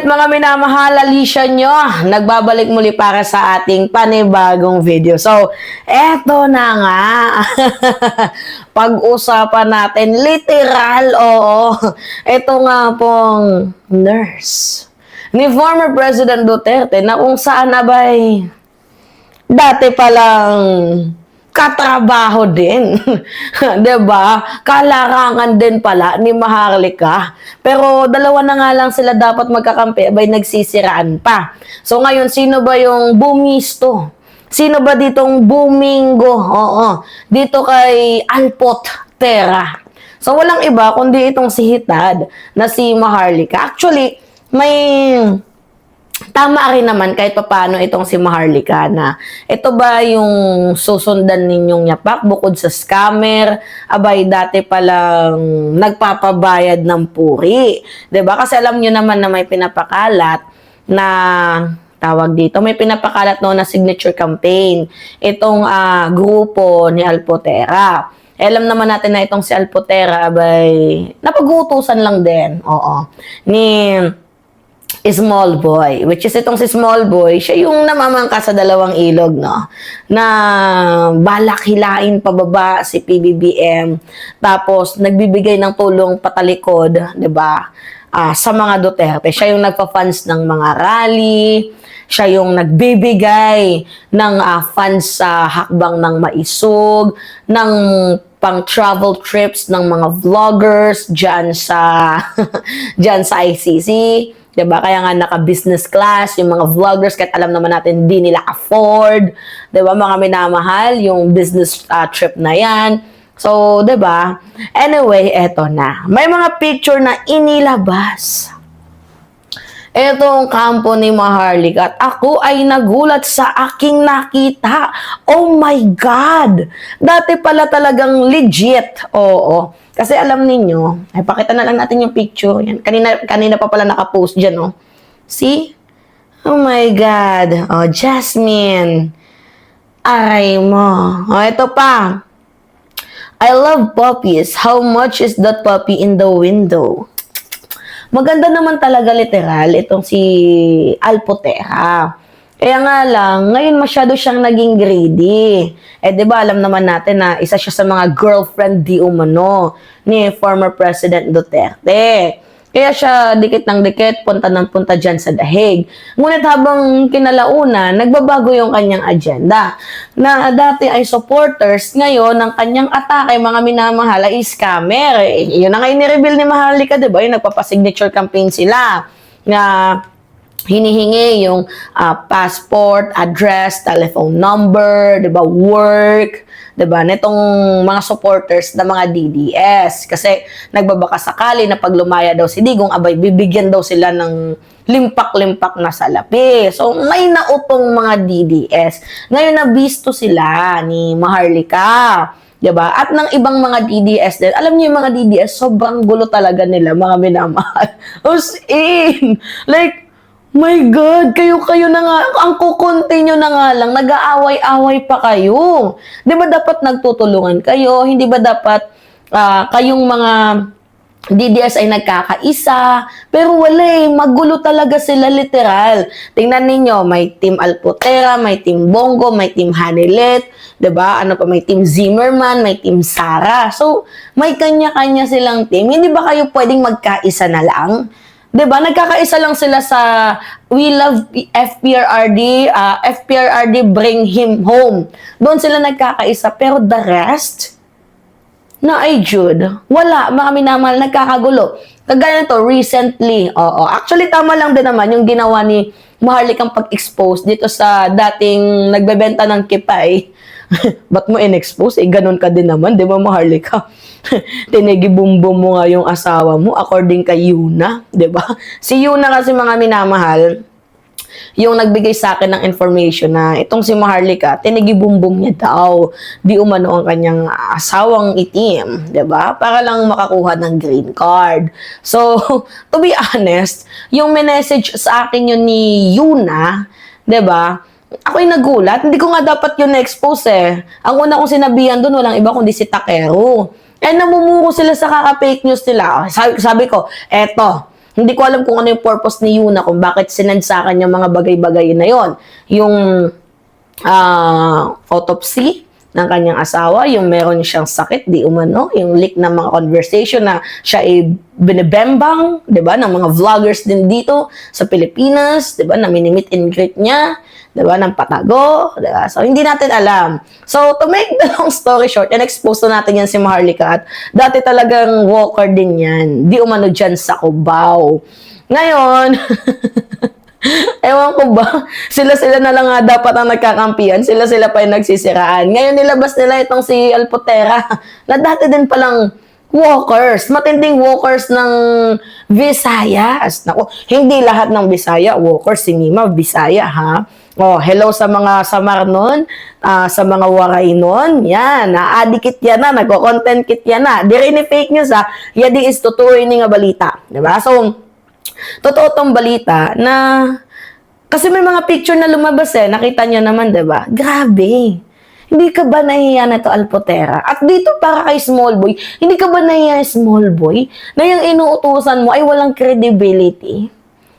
Alright mga minamahal, Alicia nyo, nagbabalik muli para sa ating panibagong video. So, eto na nga. Pag-usapan natin, literal, oo. Ito nga pong nurse ni former President Duterte na kung saan abay dati palang katrabaho din. 'Di ba? Kalarangan din pala ni Maharlika. Pero dalawa na nga lang sila dapat magkakampi, abay nagsisiraan pa. So ngayon, sino ba yung bumisto? Sino ba ditong bumingo? Oo. Dito kay Alpot Terra. So walang iba kundi itong si Hitad na si Maharlika. Actually, may tama rin naman kahit papaano itong si Maharlika na ito ba yung susundan ninyong yapak bukod sa scammer, abay dati palang nagpapabayad ng puri. 'Di ba? Kasi alam niyo naman na may pinapakalat na tawag dito, may pinapakalat no na signature campaign itong grupo ni Alpotera. Alam naman natin na itong si Alpotera abay napag-uutusan lang din. Oo. Ni Small Boy, which is itong si Small Boy, siya yung namamangka sa dalawang ilog, no? Na balak hilain pababa si PBBM, tapos nagbibigay ng tulong patalikod, 'di ba? Sa mga Duterte. Siya yung nagpa-funds ng mga rally, siya yung nagbibigay ng funds sa hakbang ng maisog, ng pang-travel trips ng mga vloggers dyan sa dyan sa ICC. Diba? Kaya nga naka-business class, yung mga vloggers, kahit alam naman natin hindi nila afford. Diba? Mga minamahal, yung business trip na yan. So, diba? Anyway, eto na. May mga picture na inilabas. Etong kampo ni Maharlika at ako ay nagulat sa aking nakita. Oh my God! Dati pala talagang legit. Oo. Kasi alam ninyo, ay pakita na lang natin yung picture. Yan. Kanina pa pala nakapost dyan, oh. See? Oh my God. Oh, Jasmine. Aray mo. Oh, ito pa. I love puppies. How much is that puppy in the window? Maganda naman talaga literal itong si Alpotera. Kaya nga lang, ngayon masyado siyang naging greedy. Di ba alam naman natin na isa siya sa mga girlfriend di umano ni former President Duterte. Kaya siya dikit ng dikit, punta ng punta dyan sa dahig. Ngunit habang kinalauna, nagbabago yung kanyang agenda. Na dati ay supporters, ngayon ang kanyang atake, mga minamahal, ay scammer. Yun na nga inireveal ni Maharlika, di ba? Yung nagpapasignature campaign sila na hinihingi yung passport, address, telephone number, 'di ba, work, 'di ba, nitong mga supporters ng mga DDS kasi nagbabaka sakali na pag lumaya daw si Digong abay bibigyan daw sila ng limpak-limpak na salapi. So may nautong mga DDS. Ngayon nabisto sila ni Maharlika. 'Di ba? At ng ibang mga DDS din. Alam niyo yung mga DDS, sobrang gulo talaga nila, mga minamahal. As in, like, my God, kayo na nga, ang kukontinue na nga lang, nag-aaway-away pa kayo. Di ba dapat nagtutulungan kayo? Hindi ba dapat kayong mga DDS ay nagkakaisa? Pero wala magulo talaga sila literal. Tingnan ninyo, may Team Alpotera, may Team Bongo, may Team Hanilet, di ba? Ano pa, may Team Zimmerman, may Team Sara. So, may kanya-kanya silang team. Hindi ba kayo pwedeng magkaisa na lang? 'Di ba? Nagkakaisa lang sila sa We Love FPRRD, FPRRD Bring Him Home. Doon sila nagkakaisa, pero the rest na ay Jude, wala, mga minamahal, nagkakagulo. Kagaya nito, recently, actually tama lang din naman yung ginawa ni Maharlikang pag-expose dito sa dating nagbebenta ng kipay. Ba't mo in-expose? Ganun ka din naman, di ba, Maharlika? Tinigibumbo mo nga yung asawa mo according kay Yuna, di ba? Si Yuna kasi, mga minamahal, yung nagbigay sa akin ng information na itong si Maharlika, tinigibumbong niya daw, di umano ang kanyang asawang itim, di ba? Para lang makakuha ng green card. So, to be honest, yung message sa akin yun ni Yuna, di ba? Ako'y nagulat. Hindi ko nga dapat yun na-expose eh. Ang una kong sinabihan doon, walang iba kundi si Takero. Namumuro sila sa kaka-fake news nila. Sabi ko, eto, Hindi ko alam kung ano yung purpose ni Yuna, kung bakit sinend sa akin yung mga bagay-bagay na yon. Yung autopsy ng kanyang asawa, yung meron siyang sakit, di umano, yung leak ng mga conversation na siya ay binibembang, di ba, ng mga vloggers din dito sa Pilipinas, di ba, na minimit and greet niya, di ba, ng patago, di ba? So, hindi natin alam. So, to make the long story short, in-expose na natin yan si Maharlika at dati talagang walker din yan, di umano dyan sa Cubao. Ngayon, ewan ko ba, sila-sila na lang nga dapat ang nagkakampihan, sila-sila pa yung nagsisiraan. Ngayon nilabas nila itong si Alpotera, na dati din palang walkers, matinding walkers ng Visayas. Naku, hindi lahat ng Bisaya walkers, si Mima Bisaya, ha? Oh, hello sa mga Samar nun, sa mga Waray nun, yan, naadikit yan na, nagko-content kit yan na. Di rin fake news, ha? Yadi is totoo ini nga balita, diba? So, totoo tong balita na kasi may mga picture na lumabas nakita nyo naman, diba? Grabe. Hindi ka ba nahiya na ito, Alpotera? At dito para kay small boy, hindi ka ba nahiya small boy na yung inuutusan mo ay walang credibility?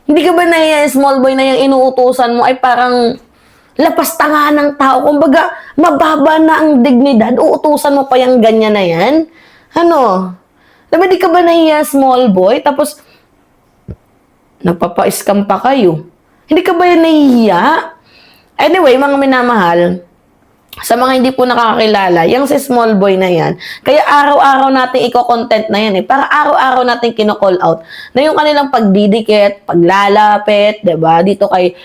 Hindi ka ba nahiya small boy na yung inuutusan mo ay parang lapas tanga ng tao? Kumbaga, mababa na ang dignidad, uutusan mo pa yung ganyan na yan? Ano? Diba di ka ba nahiya small boy? Tapos, nagpapa-scam pa kayo. Hindi ka ba yan nahihiya? Anyway, mga minamahal, sa mga hindi po nakakakilala, yung si small boy na yan, kaya araw-araw natin i-content na yan para araw-araw natin kino-call out na yung kanilang pagdidikit, paglalapit, diba? Dito kay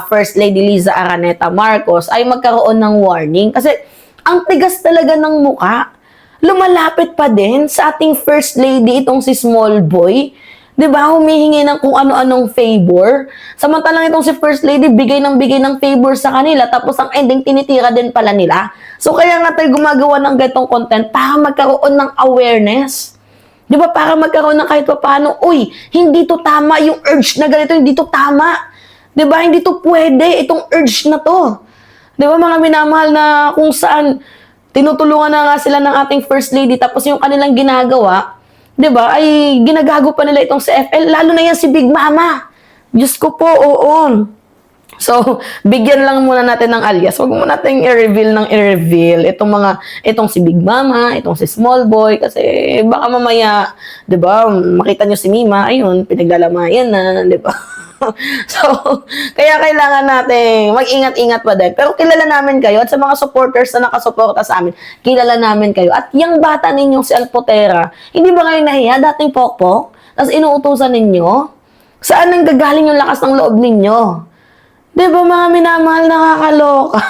First Lady Liza Araneta Marcos ay magkaroon ng warning kasi ang tigas talaga ng muka. Lumalapit pa din sa ating First Lady itong si small boy. Diba, humihingi ng kung ano-anong favor. Samantalang itong si First Lady, bigay ng favor sa kanila, tapos ang ending, tinitira din pala nila. So, kaya nga tayo gumagawa ng ganitong content para magkaroon ng awareness. Diba, para magkaroon ng kahit pa paano, uy, hindi to tama, yung urge na ganito, hindi to tama. Diba, hindi to pwede, itong urge na to. Diba, mga minamahal na kung saan, tinutulungan na nga sila ng ating First Lady, tapos yung kanilang ginagawa, diba, ay ginagago pa nila itong si FL, lalo na yan si Big Mama. Diyos ko po, oo. So, bigyan lang muna natin ng alias. Huwag mo natin i-reveal itong si Big Mama, itong si Small Boy, kasi baka mamaya, diba, makita nyo si Mima, ayun, pinaglalamayan na, diba? So, kaya kailangan natin mag-ingat-ingat pa din. Pero kilala namin kayo at sa mga supporters na nakasuporta sa amin, kilala namin kayo. At yung bata ninyong si Alpotera, hindi ba kayo nahiya? Dating pokpok? Tapos inuutusan ninyo? Saan nang gagaling yung lakas ng loob ninyo? Diba mga minamahal, nakakaloka?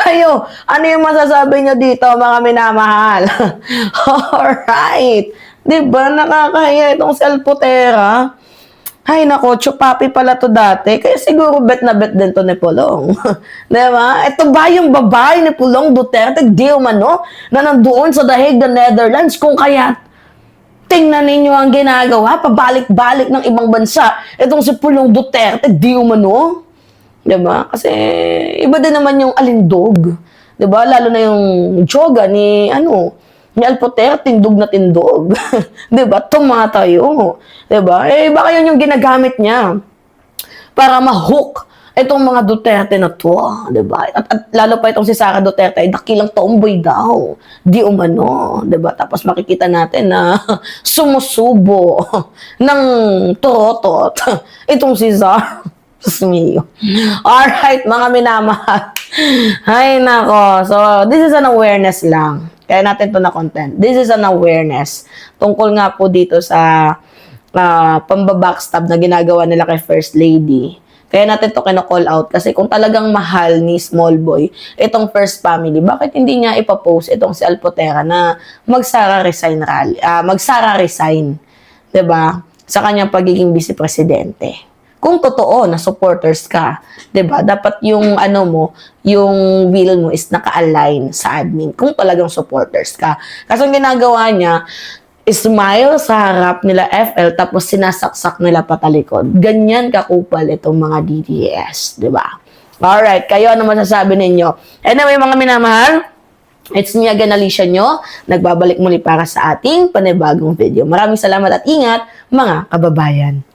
Kayo, ano yung masasabi nyo dito, mga minamahal? Alright. Diba, nakakahiya itong si Alpotera? Ay, nako, chupapi pala to dati. Kaya siguro bet na bet din to ni Pulong. Diba? Ito ba yung babae ni Pulong Duterte, di umano, na nandoon sa The Hague, the Netherlands, kung kaya tingnan ninyo ang ginagawa, pabalik-balik ng ibang bansa. Itong si Pulong Duterte, di umano. Diba? Kasi iba din naman yung alindog. Diba? Lalo na yung joga ni Alpotera, tindog na tindog. Diba? Tumatayo. Diba? Eh, baka yun yung ginagamit niya para ma-hook itong mga Duterte na to. Diba? At lalo pa itong si Sara Duterte, ay dakilang tomboy daw. Di umano. Diba? Tapos makikita natin na sumusubo ng torotot itong si Zara. Alright, mga minamahal. Ay, nako. So, this is an awareness lang. Kaya natin to na content. This is an awareness. Tungkol nga po dito sa pambabackstab na ginagawa nila kay First Lady. Kaya natin to kino-call out. Kasi kung talagang mahal ni Small Boy, itong First Family, bakit hindi niya ipapost itong si Alpotera na magsara resign rally? Magsara resign. 'Di ba? Sa kanyang pagiging vice-presidente. Kung totoo na supporters ka, 'di ba? Dapat yung yung will mo is naka-align sa admin kung talagang supporters ka. Kasi ang ginagawa niya, smile sa harap nila FL tapos sinasaksak nila patalikod. Ganyan kakupal itong mga DDS, 'di ba? Alright, kayo ano masasabi ninyo? Anyway, mga minamahal, it's me again, Alicia nyo. Nagbabalik muli para sa ating panibagong video. Maraming salamat at ingat, mga kababayan.